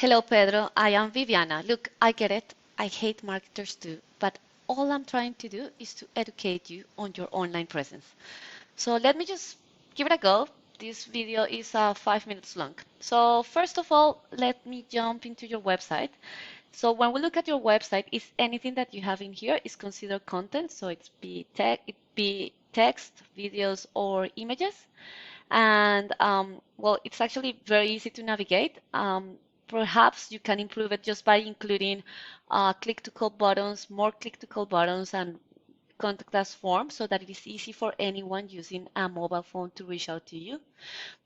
Hello, Pedro. I am Viviana. Look, I get it. I hate marketers too, but all I'm trying to do is to educate you on your online presence. So let me just give it a go. This video is 5 minutes long. So first of all, let me jump into your website. So when we look at your website, is anything that you have in here is considered content. So it be text, videos, or images. And well, it's actually very easy to navigate. Perhaps you can improve it just by including click to call buttons, more click to call buttons, and contact us form so that it is easy for anyone using a mobile phone to reach out to you.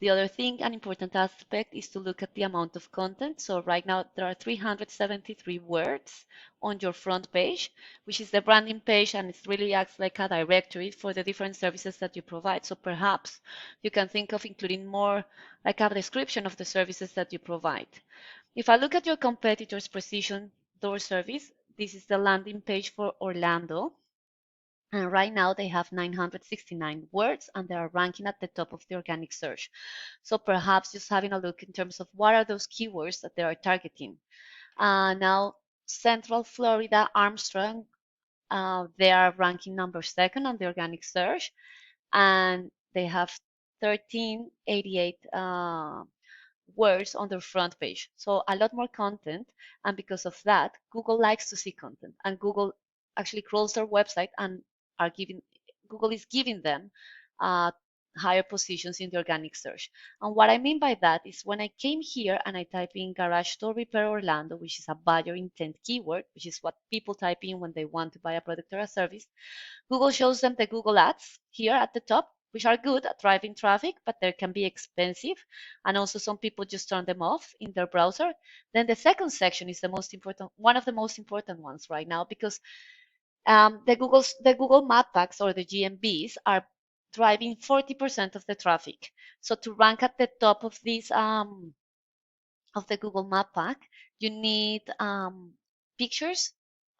The other thing, an important aspect, is to look at the amount of content. So right now there are 373 words on your front page, which is the branding page, and it really acts like a directory for the different services that you provide. So perhaps you can think of including more like a description of the services that you provide. If I look at your competitors' precision door service, this is the landing page for Orlando. And right now they have 969 words and they are ranking at the top of the organic search. So perhaps just having a look in terms of what are those keywords that they are targeting. Now, Central Florida Armstrong, they are ranking number second on the organic search and they have 1388 words on their front page. So a lot more content. And because of that, Google likes to see content and Google actually crawls their website and are giving Google is giving them uh, higher positions in the organic search. And what I mean by that is when I came here and I type in garage door repair Orlando, which is a buyer intent keyword, which is what people type in when they want to buy a product or a service, Google shows them the Google ads here at the top, which are good at driving traffic, but they can be expensive. And also some people just turn them off in their browser. Then the second section is the most important, one of the most important ones right now, because the Google Map packs or the GMBs are driving 40% of the traffic. So to rank at the top of this of the Google Map pack, you need pictures,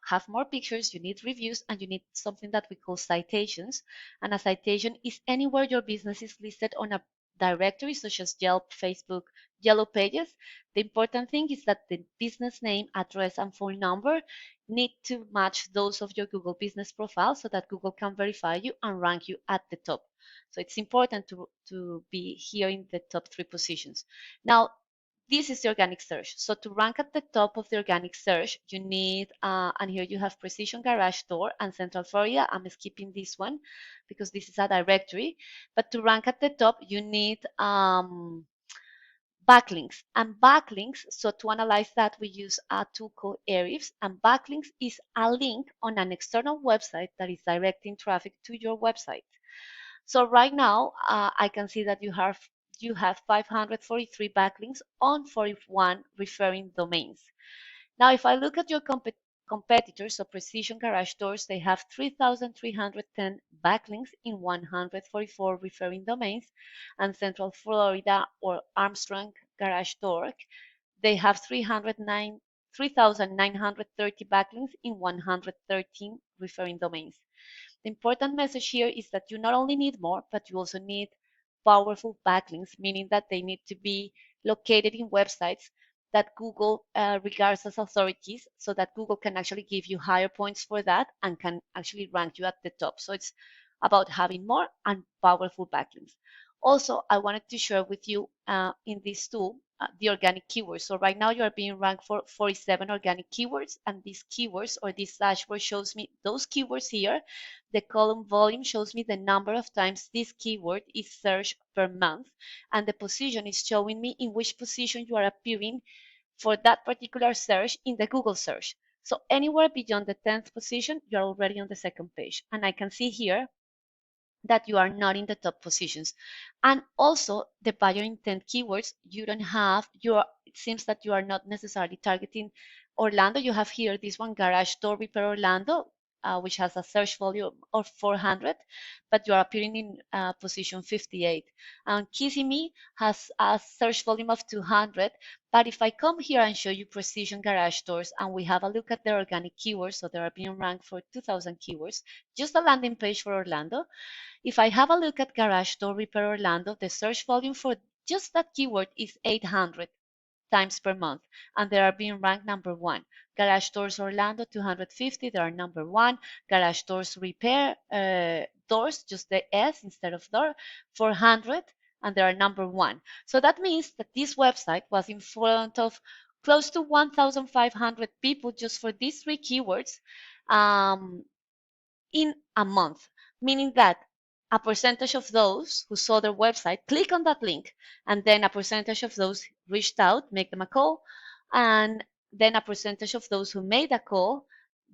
have more pictures, you need reviews, and you need something that we call citations. And a citation is anywhere your business is listed on a directory such as Yelp, Facebook, Yellow Pages. The important thing is that the business name, address, and phone number need to match those of your Google business profile so that Google can verify you and rank you at the top. So it's important to be here in the top 3 positions. Now, this is the organic search. So to rank at the top of the organic search, you need, and here you have Precision Garage Door and Central Florida. I'm skipping this one because this is a directory. But to rank at the top, you need backlinks. And backlinks, so to analyze that, we use a tool called Ahrefs. And backlinks is a link on an external website that is directing traffic to your website. So right now, I can see that you have 543 backlinks on 41 referring domains. Now, if I look at your competitors, so Precision Garage Doors, they have 3,310 backlinks in 144 referring domains, and Central Florida or Armstrong Garage Door, they have 3,930 backlinks in 113 referring domains. The important message here is that you not only need more, but you also need powerful backlinks, meaning that they need to be located in websites that Google regards as authorities so that Google can actually give you higher points for that and can actually rank you at the top. So it's about having more and powerful backlinks. Also, I wanted to share with you in this tool the organic keywords. So right now you are being ranked for 47 organic keywords, and these keywords or this dashboard shows me those keywords here. The column volume shows me the number of times this keyword is searched per month, and the position is showing me in which position you are appearing for that particular search in the Google search. So anywhere beyond the 10th position, you're already on the second page. And I can see here that you are not in the top positions. And also the buyer intent keywords, you don't have, it seems that you are not necessarily targeting Orlando. You have here this one, Garage Door Repair Orlando, which has a search volume of 400, but you are appearing in position 58. And Kissing Me has a search volume of 200, but if I come here and show you Precision Garage Doors and we have a look at the organic keywords, so they are being ranked for 2,000 keywords, just a landing page for Orlando. If I have a look at Garage Door Repair Orlando, the search volume for just that keyword is 800. times per month, and they are being ranked number one. Garage Doors Orlando 250, they are number one. Garage Doors Repair Doors, just the S instead of door, 400, and they are number one. So that means that this website was in front of close to 1,500 people just for these three keywords in a month, meaning that a percentage of those who saw their website click on that link, and then a percentage of those reached out, make them a call, and then a percentage of those who made a call,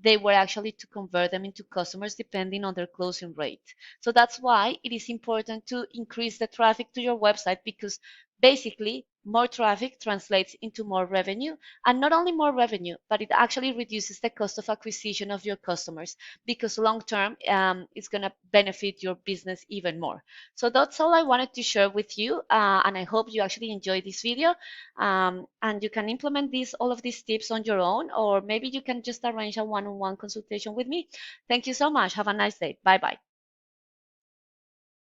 they were actually to convert them into customers depending on their closing rate. So that's why it is important to increase the traffic to your website, because basically more traffic translates into more revenue, and not only more revenue, but it actually reduces the cost of acquisition of your customers, because long term it's going to benefit your business even more. So that's all I wanted to share with you, and I hope you actually enjoyed this video, and you can implement all of these tips on your own, or maybe you can just arrange a one-on-one consultation with me. Thank you so much. Have a nice day. Bye bye.